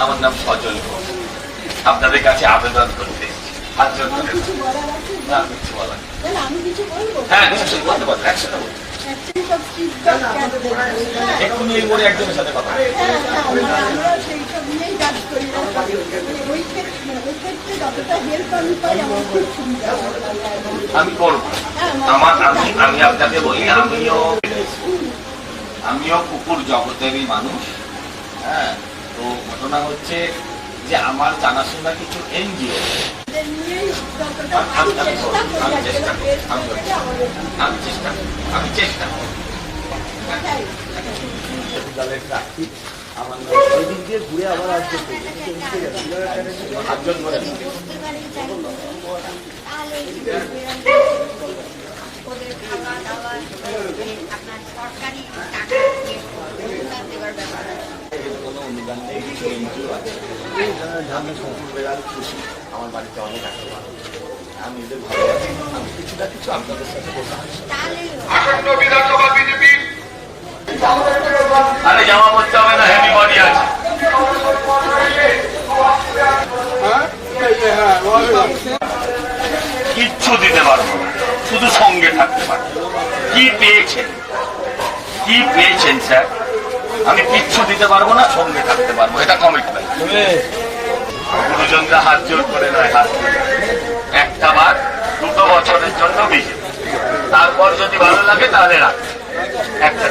আমার নাম সজল ঘোষ। আপনাদের কাছে আবেদন করতে এসেছি। হাত জোর করে না, কিছু বলার নেই। হ্যাঁ, কিছু বলতে পারবেন, একসাথে বলুন। এক্ষুনি এই মোড়ে একজনের সাথে কথা আমি করবো। আমি আপনাকে বলি, আমিও কুকুর জগতেরই মানুষ। হ্যাঁ, তো ঘটনা হচ্ছে যে আমার জানাশোনা কিছু এনজিও আমি চেষ্টা করি। আমার ওই দিক দিয়ে ঘুরে আবার আসবে। আটজন করে ওদের খাওয়া দাওয়া আপনার সরকারি দেওয়ার ব্যাপার কোনো অনুদান নেই, কিছু এনজিও আছে। খুশি, আমার বাড়িতে অনেক আসতে পারে। আমি এদের ভালোবাসি, আমি কিছু না কিছু আপনাদের সাথে বলতে আরে জামা পড়তে হবে না, হেভি বডি আছে। কিচ্ছু দিতে পারবো না, শুধু সঙ্গে থাকতে পারবো। কি পেয়েছেন, কি পেয়েছেন স্যার? আমি কিচ্ছু দিতে পারবো না, সঙ্গে থাকতে পারবো, এটা কমিটমেন্ট। গুরুজনরা হাত জোর করে নয়, হাত একটা বার 2 বছরের জন্য বিজেপি, তারপর যদি ভালো লাগে তাহলে রাখ একটা